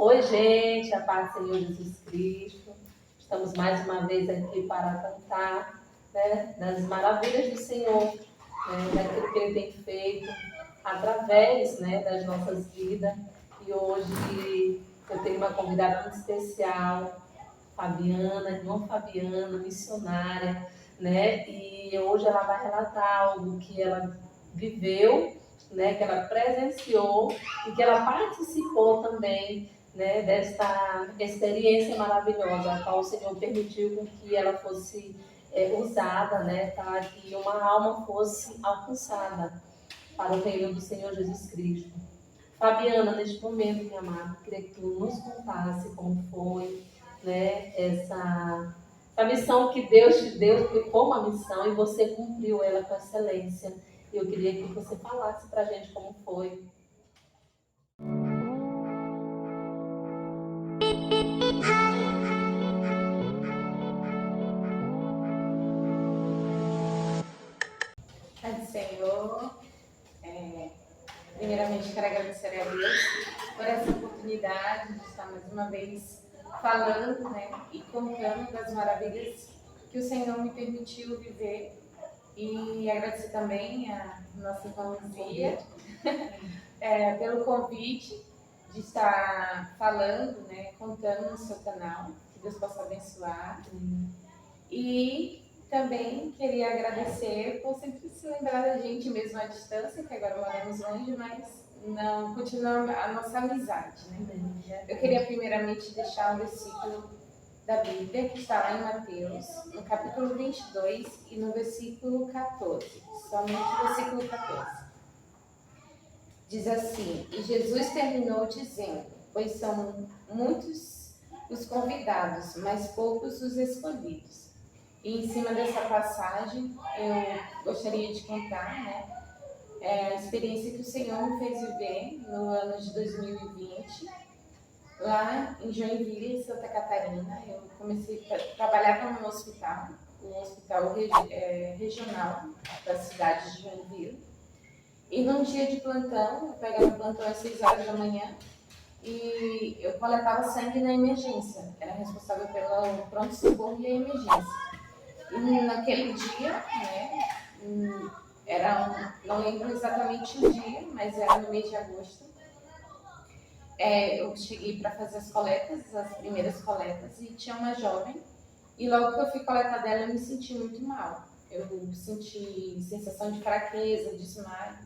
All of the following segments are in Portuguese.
Oi, gente, a paz do Senhor Jesus Cristo. Estamos mais uma vez aqui para cantar, né, das maravilhas do Senhor, né, daquilo que Ele tem feito através, né, das nossas vidas. E hoje eu tenho uma convidada muito especial, Fabiana, irmã Fabiana, missionária, né? E hoje ela vai relatar algo que ela viveu, né? Que ela presenciou e que ela participou também, né? Desta experiência maravilhosa, a qual o Senhor permitiu com que ela fosse usada, né? Para que uma alma fosse alcançada para o reino do Senhor Jesus Cristo. Fabiana, neste momento, minha amada, queria que tu nos contasse como foi, né, essa missão que Deus te deu, que foi uma missão e você cumpriu ela com excelência. Eu queria que você falasse para a gente como foi. Pai do Senhor, primeiramente quero agradecer a Deus por essa oportunidade de estar mais uma vez falando, né, e contando das maravilhas que o Senhor me permitiu viver, e agradecer também a nossa irmã Luzia pelo convite de estar falando, né, contando no seu canal, que Deus possa abençoar. E também queria agradecer por sempre se lembrar da gente mesmo à distância, que agora moramos longe, mas não continua a nossa amizade, né? Eu queria primeiramente deixar um versículo da Bíblia que está lá em Mateus, no capítulo 22 e no versículo 14, somente o versículo 14. Diz assim: e Jesus terminou dizendo, pois são muitos os convidados, mas poucos os escolhidos. E em cima dessa passagem, eu gostaria de contar, né, a experiência que o Senhor me fez viver no ano de 2020, lá em Joinville, Santa Catarina. Eu comecei a trabalhar num hospital, um hospital regional da cidade de Joinville. E num dia de plantão, eu pegava plantão às 6 horas da manhã e eu coletava sangue na emergência. Era responsável pelo pronto-socorro e a emergência. E naquele dia, né, não lembro exatamente o dia, mas era no mês de agosto, eu cheguei para fazer as coletas, as primeiras coletas, e tinha uma jovem, e logo que eu fui coletar dela, eu me senti muito mal. Eu senti sensação de fraqueza, desmaio,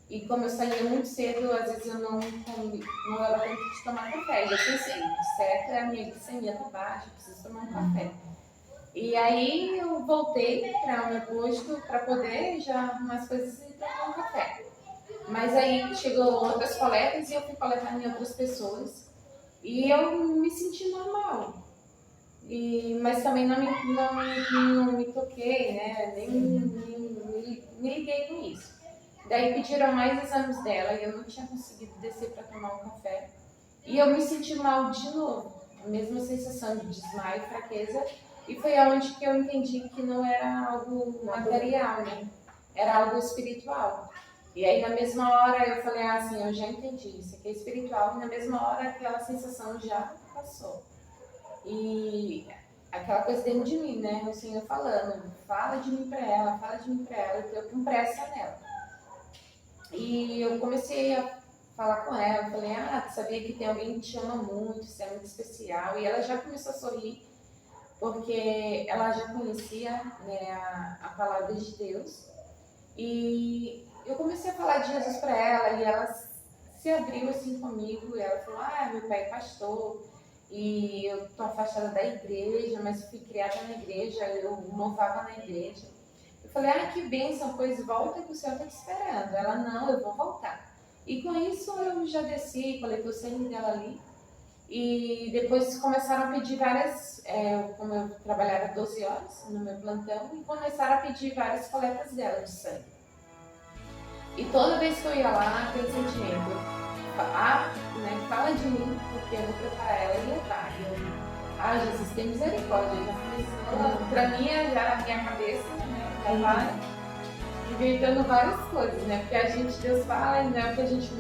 e como eu saía muito cedo, às vezes eu não era tempo de tomar café. E eu pensei, certo, a minha glicemia está baixa, preciso tomar um café. E aí eu voltei para o meu posto para poder já arrumar as coisas e tomar um café. Mas aí chegou outras coletas e eu fui coletar em outras pessoas. E eu me senti normal. Mas também não me toquei, né? Nem me liguei com isso. Daí pediram mais exames dela e eu não tinha conseguido descer para tomar um café. E eu me senti mal de novo. A mesma sensação de desmaio, fraqueza. E foi aonde que eu entendi que não era algo material, né? Era algo espiritual. E aí na mesma hora eu falei assim, eu já entendi, isso aqui é espiritual. E na mesma hora aquela sensação já passou. E aquela coisa dentro de mim, né? O Senhor falando, fala de mim para ela, eu tô com pressa nela. E eu comecei a falar com ela, falei, sabia que tem alguém que te ama muito, isso é muito especial. E ela já começou a sorrir, porque ela já conhecia, né, a palavra de Deus. E eu comecei a falar de Jesus para ela e ela se abriu assim comigo. E ela falou, meu pai é pastor e eu tô afastada da igreja, mas fui criada na igreja, eu louvava na igreja. Eu falei, que bênção, pois volta que o Senhor está te esperando. Ela, não, eu vou voltar. E com isso eu já desci, coletei o sangue dela ali. E depois começaram a pedir várias, como eu trabalhava 12 horas no meu plantão, e começaram a pedir várias coletas dela de sangue. E toda vez que eu ia lá, aquele sentimento, né, fala de mim, porque eu vou preparar ela e levar. E eu, Jesus, tem misericórdia. Eu já falei, pra mim, já na minha cabeça, né, já vai inventando várias coisas, né, porque a gente, Deus fala, e não é o que a gente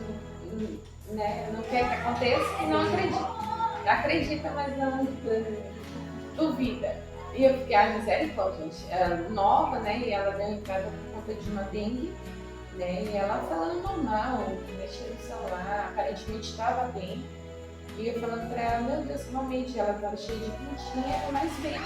né, não quer que aconteça e não acredita. Acredita, mas não duvida. E eu fiquei, misericórdia, gente. Ela nova, né, e ela deu entrada por conta de uma dengue, né, e ela falando normal, mexendo no celular, aparentemente estava bem. E eu falando pra ela, meu Deus, realmente ela estava cheia de pintinha, mas bem.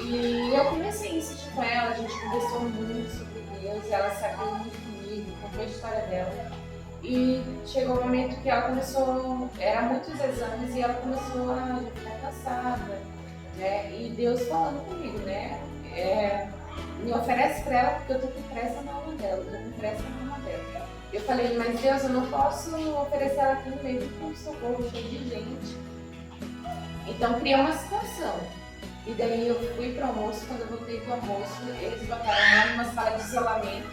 E eu comecei a insistir com ela, a gente conversou muito sobre Deus, ela se abriu muito comigo, contou a história dela. E chegou um momento que ela começou, era muitos exames, e ela começou a ficar cansada, né? E Deus falando comigo, né? Me oferece pra ela porque eu tô com pressa na alma dela, eu tô com pressa na alma dela. Eu falei, mas Deus, eu não posso oferecer ela aqui no meio do pronto-socorro, cheio de gente. Então criou uma situação. E daí eu fui para o almoço, quando eu voltei do almoço, eles botaram ela numa sala de isolamento,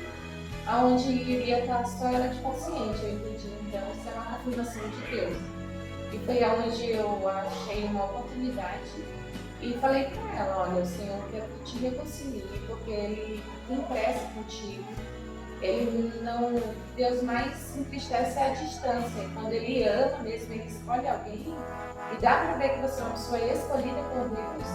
onde iria estar só ela de paciente. Eu entendi, então, isso é uma confirmação de Deus. E foi onde eu achei uma oportunidade e falei para ela, olha, o Senhor quer que te reconcilie, porque Ele tem pressa contigo. Ele não, Deus mais se entristece à distância. Quando Ele ama mesmo, Ele escolhe alguém. E dá para ver que você é uma pessoa escolhida por Deus.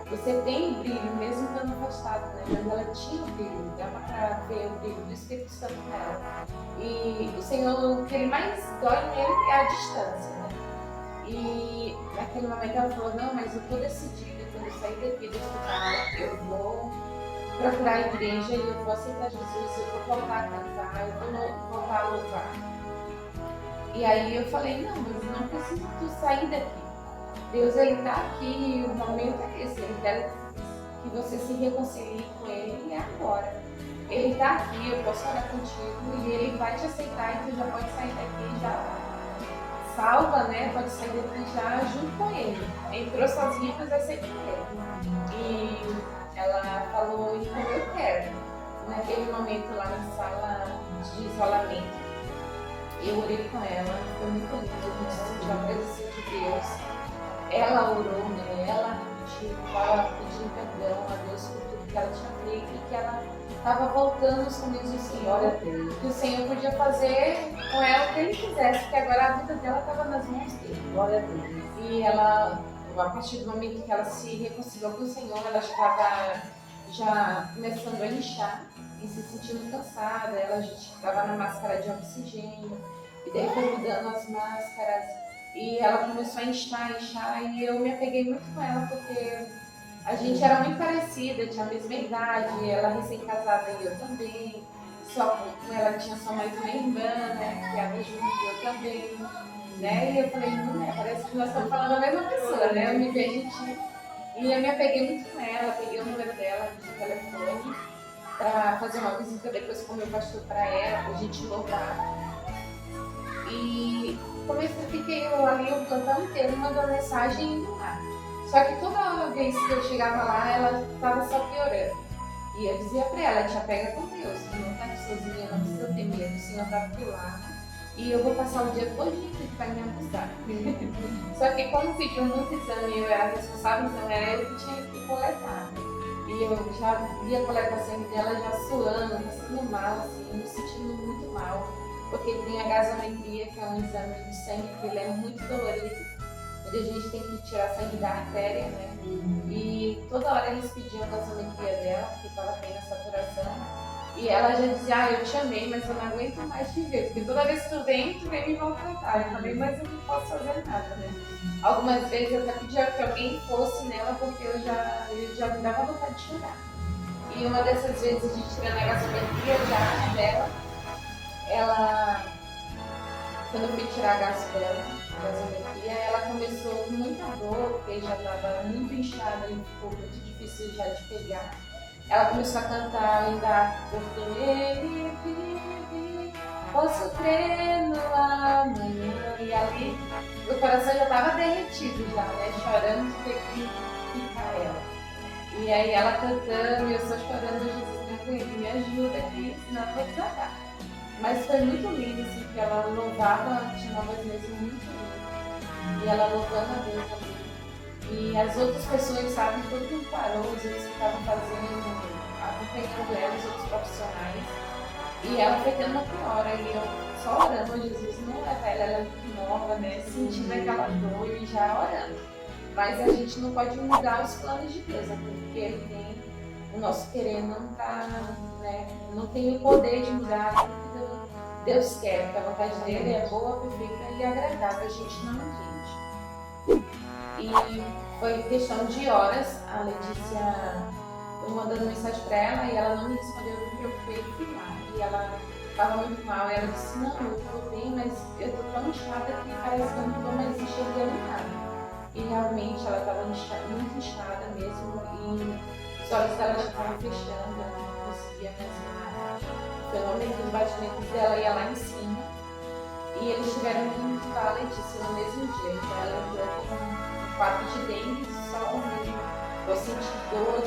Você tem brilho, mesmo estando afastado, né? Mas ela tinha brilho, dava para ver o brilho do Espírito Santo nela. E o Senhor, o que Ele mais dói nele é a distância, né? E naquele momento ela falou, não, mas eu estou decidida, quando eu sair daqui do hospital, eu vou procurar a igreja e eu vou aceitar Jesus, eu vou voltar a cantar, eu vou voltar a louvar. E aí eu falei, não, mas não precisa tu sair daqui. Deus, Ele está aqui, o momento é esse, Ele quer que você se reconcilie com Ele e é agora. Ele está aqui, eu posso orar contigo e Ele vai te aceitar e tu já pode sair daqui já salva, né? Pode sair daqui já junto com Ele. Entrou sozinha, mas vai sair com Ele. E ela falou, então eu quero. Naquele momento lá na sala de isolamento, eu orei com ela, foi muito lindo, a gente sentiu a presença de Deus. Ela orou, né? Ela pedindo perdão a Deus por tudo que ela tinha feito e que ela estava voltando aos caminhos do Senhor, que o Senhor podia fazer com ela o que Ele quisesse, porque agora a vida dela estava nas mãos dele. Glória a Deus. E ela, a partir do momento que ela se reconciliou com o Senhor, ela estava já começando a inchar e se sentindo cansada, ela já estava na máscara de oxigênio, e daí foi mudando as máscaras. E ela começou a inchar, e eu me apeguei muito com ela, porque a gente era muito parecida, tinha a mesma idade, ela recém-casada e eu também. Só com ela tinha só mais uma irmã, né, que era junto e eu também. Né? E eu falei, parece que nós estamos falando da mesma pessoa, né? Eu me vejo e eu me apeguei muito com ela, peguei o número dela de telefone para fazer uma visita depois com o meu pastor para ela, para a gente louvar. E fiquei ali o plantão inteiro mandando mensagem e indo lá. Só que toda vez que eu chegava lá, ela estava só piorando. E eu dizia para ela, te apega com Deus, tu não está aqui sozinha, não precisa ter medo, o Senhor está por lá. E eu vou passar o dia todo aqui para me abusar. Só que como pediu muito exame e eu era responsável, então era eu que tinha que coletar. E eu já via a coletação dela já suando, passando mal, assim, me sentindo muito mal. Porque tem a gasometria, que é um exame de sangue que ele é muito dolorido, onde a gente tem que tirar sangue da artéria, né? E toda hora eles pediam a gasometria dela, porque estava tendo a saturação. E ela já dizia, eu te amei, mas eu não aguento mais te ver, porque toda vez que tu vem me maltratar. Eu falei, mas eu não posso fazer nada, né? Algumas vezes eu até pedia que alguém fosse nela, porque eu já me dava vontade de chorar. E uma dessas vezes a gente tirando a gasometria já dela, ela, quando eu fui tirar a gasometria, ela começou com muita dor, porque já estava muito inchada e ficou muito difícil já de pegar. Ela começou a cantar ainda, porque ele vive, posso crer no amanhã. E ali, meu coração já estava derretido já, né? Chorando de ter que ficar ela. E aí ela cantando e eu só chorando, Jesus, me ajuda aqui, senão eu vou desatar. Mas foi muito lindo, assim, porque ela louvava, tinha uma voz mesmo muito linda. E ela louvando a Deus ali. E as outras pessoas, sabe, todo mundo parou, os outros que estavam fazendo, acompanhando ela, os outros profissionais. E ela foi tendo uma piora, e eu só orando, Jesus, não leva ela, ela é muito nova, né? Sentindo aquela dor e já orando. Mas a gente não pode mudar os planos de Deus, né? Porque ele tem, o nosso querer não tá, né? Não tem o poder de mudar aquilo que Deus quer, porque a vontade dele é boa, perfeita e agradável, a gente não entende. E foi questão de horas, a Letícia, eu mandando mensagem para ela e ela não me respondeu, eu me preocupei e fui lá. E ela estava muito mal, e ela disse, não, eu estou bem, mas eu estou tão inchada que parece que eu não estou mais enxergando nada. E realmente ela estava muito inchada mesmo, e os olhos dela já estavam fechando, ela não conseguia mais ver nada. O fenômeno dos batimentos dela ia lá em cima, e eles tiveram que visitar a Letícia no mesmo dia. Então ela entrou com um quadro de dengue, só mesmo, eu senti dores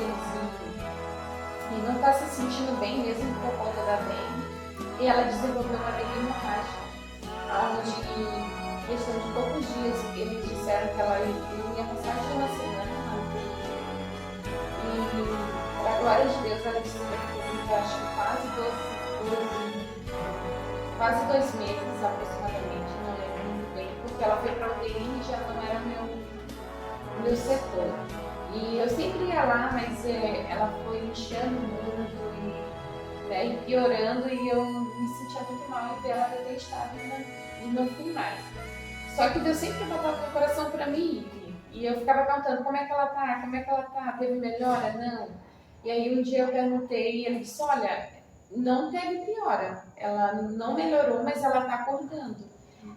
e não está se sentindo bem mesmo por conta da dengue. E ela desenvolveu uma dengue hemorrágica, onde em questão de poucos dias eles disseram que ela ia passar de uma semana na UTI. E, para a glória de Deus, ela desenvolveu, acho que quase 2 meses aproximadamente, não lembro muito bem, porque ela foi para a UTI e já não era meu setor. E eu sempre ia lá, mas ela foi inchando muito e, né, e piorando, e eu me sentia muito mal e ela ter estado e não fui mais. Só que Deus sempre botava no meu coração para mim ir. E eu ficava perguntando como é que ela tá, como é que ela tá, teve melhora? Não. E aí um dia eu perguntei e ele disse, olha, não teve piora, ela não melhorou, mas ela tá acordando.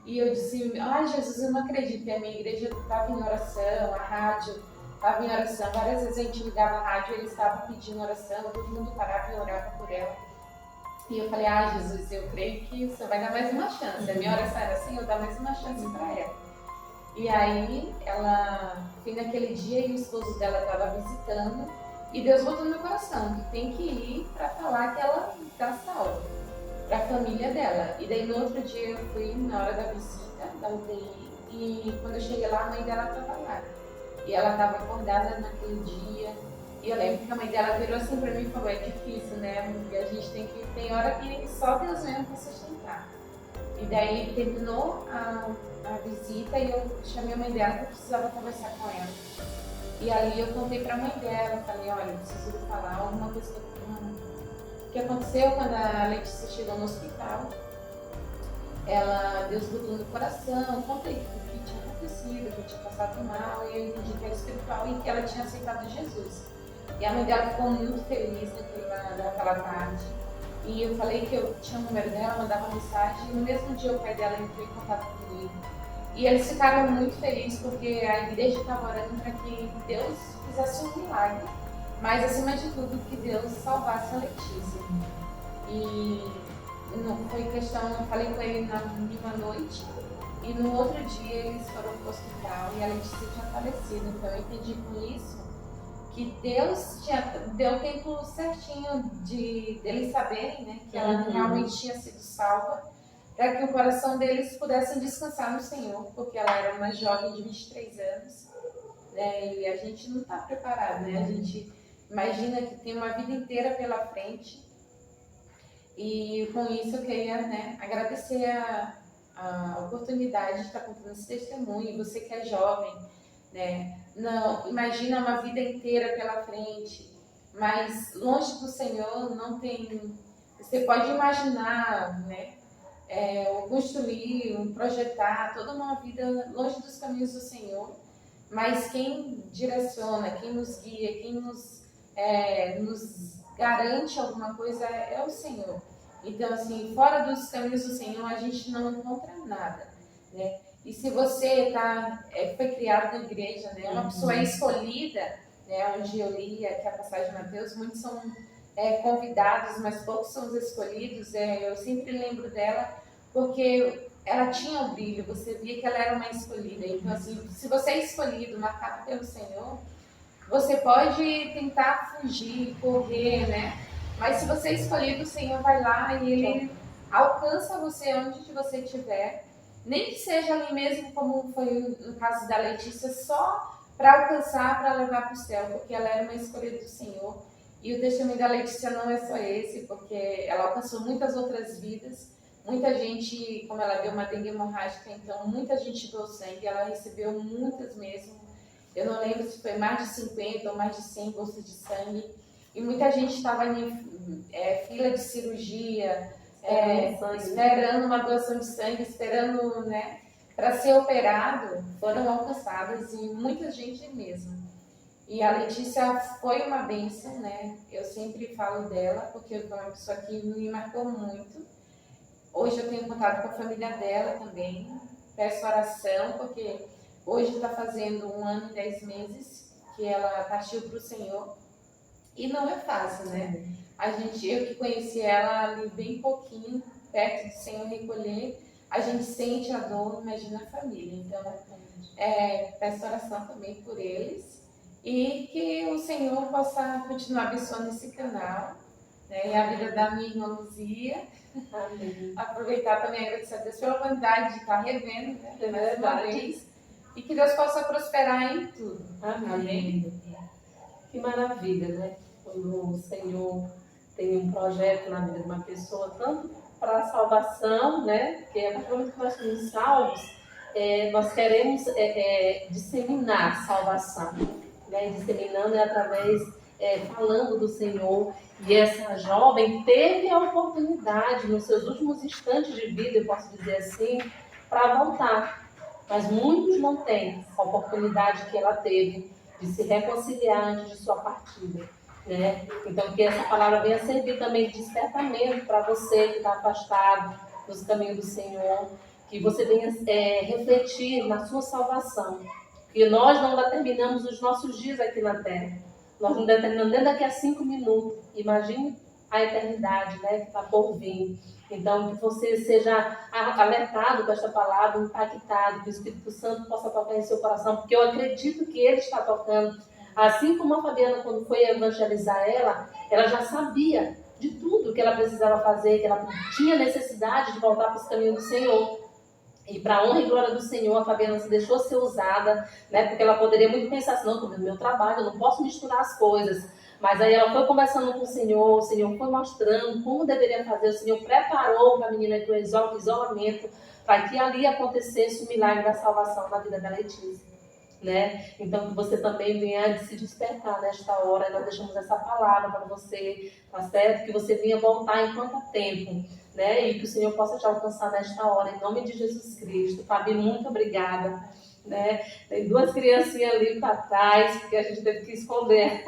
E eu disse, ai Jesus, eu não acredito, a minha igreja estava em oração, a rádio estava em oração, várias vezes a gente ligava a rádio e eles estavam pedindo oração, todo mundo parava e orava por ela. E eu falei, ah Jesus, eu creio que você vai dar mais uma chance, a minha oração era assim, eu dar mais uma chance para ela. E aí ela, foi naquele dia e o esposo dela estava visitando, e Deus botou no meu coração que tem que ir para falar que ela está salva, para a família dela. E daí no outro dia eu fui na hora da visita da UTI, e quando eu cheguei lá, a mãe dela estava lá. E ela estava acordada naquele dia. E eu lembro que a mãe dela virou assim para mim e falou, é difícil, né? E a gente tem hora que só Deus mesmo para sustentar. E daí terminou a visita e eu chamei a mãe dela porque eu precisava conversar com ela. E ali eu contei para a mãe dela, falei, olha, eu preciso falar alguma coisa que aconteceu quando a Letícia chegou no hospital. Deus botou no coração, contei o que tinha acontecido, que eu tinha passado mal, e eu entendi que era espiritual e que ela tinha aceitado Jesus. E a mãe dela ficou muito feliz naquela tarde. E eu falei que eu tinha o número dela, mandava mensagem, e no mesmo dia o pai dela entrou em contato comigo. E eles ficaram muito felizes porque a igreja estava orando para que Deus fizesse um milagre, mas acima de tudo que Deus salvasse a Letícia. E não foi questão, eu falei com ele numa noite e no outro dia eles foram para o hospital e a Letícia tinha falecido. Então eu entendi com isso que Deus deu tempo certinho deles saberem, né, que ela realmente tinha sido salva, para que o coração deles pudesse descansar no Senhor, porque ela era uma jovem de 23 anos, né, e a gente não está preparado, né? A gente imagina que tem uma vida inteira pela frente. E com isso eu queria, né, agradecer a oportunidade de estar contando esse testemunho. E você que é jovem, né, não imagina uma vida inteira pela frente, mas longe do Senhor não tem. Você pode imaginar, né, construir, projetar toda uma vida longe dos caminhos do Senhor, mas quem direciona, quem nos guia, quem nos garante alguma coisa é o Senhor. Então, assim, fora dos caminhos do Senhor, a gente não encontra nada, né? E se você foi criado na igreja, né? Uma pessoa escolhida, né? Onde eu li aqui a passagem de Mateus, muitos são convidados, mas poucos são os escolhidos. Eu sempre lembro dela, porque ela tinha um brilho, você via que ela era uma escolhida. Então, assim, se você é escolhido, marcado pelo Senhor, você pode tentar fugir, correr, né? Mas se você é escolhido, o Senhor vai lá e Ele alcança você onde você estiver. Nem que seja ali mesmo, como foi no caso da Letícia, só para alcançar, para levar para o céu, porque ela era uma escolhida do Senhor. E o testemunho da Letícia não é só esse, porque ela alcançou muitas outras vidas. Muita gente, como ela deu uma dengue hemorrágica, então muita gente doou sangue, ela recebeu muitas mesmo. Eu não lembro se foi mais de 50 ou mais de 100 bolsas de sangue. E muita gente estava em fila de cirurgia, esperando uma doação de sangue, esperando, né, para ser operado, foram alcançadas e muita gente mesmo. E a Letícia foi uma bênção, né? Eu sempre falo dela, porque foi uma pessoa que me marcou muito. Hoje eu tenho contato com a família dela também. Peço oração, porque hoje está fazendo 1 ano e 10 meses que ela partiu para o Senhor. E não é fácil, né? Eu que conheci ela ali bem pouquinho, perto do Senhor recolher, a gente sente a dor, imagina a família. Então, peço oração também por eles. E que o Senhor possa continuar abençoando esse canal, né? E a vida da minha irmã Luzia. Amém. Aproveitar também, agradecer a Deus pela oportunidade de estar revendo, né? Mais uma vez. E que Deus possa prosperar em tudo. Amém. Que maravilha, né? Quando o Senhor tem um projeto na vida de uma pessoa, tanto para a salvação, né? Porque a partir do momento que nós somos salvos, nós queremos disseminar a salvação, né? Disseminando através, falando do Senhor. E essa jovem teve a oportunidade, nos seus últimos instantes de vida, eu posso dizer assim, para voltar. Mas muitos não têm a oportunidade que ela teve de se reconciliar antes de sua partida, né? Então, que essa palavra venha servir também de despertamento para você que está afastado dos caminhos do Senhor, que você venha refletir na sua salvação. E nós não determinamos os nossos dias aqui na Terra. Nós não determinamos nem daqui a 5 minutos. Imagine a eternidade, né, que está por vir. Então, que você seja alertado com esta palavra, impactado, que o Espírito Santo possa tocar em seu coração, porque eu acredito que ele está tocando. Assim como a Fabiana, quando foi evangelizar ela já sabia de tudo que ela precisava fazer, que ela tinha necessidade de voltar para os caminhos do Senhor. E para a honra e glória do Senhor, a Fabiana se deixou ser usada, né? Porque ela poderia muito pensar assim, não, no meu trabalho, eu não posso misturar as coisas. Mas aí ela foi conversando com o Senhor foi mostrando como deveria fazer, o Senhor preparou para a menina para o isolamento, para que ali acontecesse o milagre da salvação na vida da Letícia, né? Então que você também venha se despertar nesta hora, nós deixamos essa palavra para você, tá certo? Que você venha voltar enquanto há tempo, né? E que o Senhor possa te alcançar nesta hora, em nome de Jesus Cristo. Fabi, muito obrigada, né? Tem 2 criancinhas ali para trás, porque a gente teve que esconder,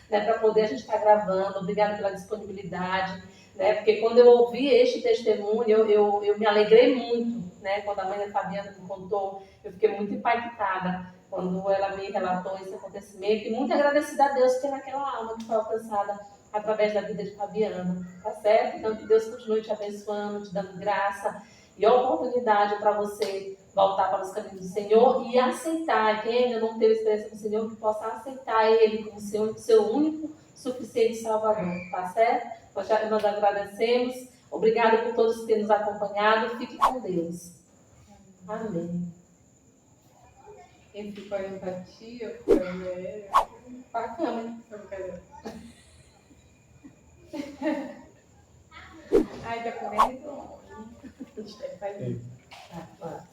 né? Para poder a gente estar gravando. Obrigada pela disponibilidade, né? Porque quando eu ouvi este testemunho, eu me alegrei muito, né? Quando a mãe da Fabiana me contou, eu fiquei muito impactada quando ela me relatou esse acontecimento, e muito agradecida a Deus pelaquela alma que foi alcançada através da vida de Fabiana, tá certo? Então que Deus continue te abençoando, te dando graça e oportunidade para você voltar para os caminhos do Senhor e aceitar, quem ainda não teve experiência com o Senhor, que possa aceitar Ele como seu único, suficiente Salvador, tá certo? Nós agradecemos, obrigado por todos que têm nos acompanhado, fique com Deus. Amém. Quem ficou olhando pra ti, eu fico olhando ele. Bacana. Ai, tá comendo? Deixa eu fazer. Tá,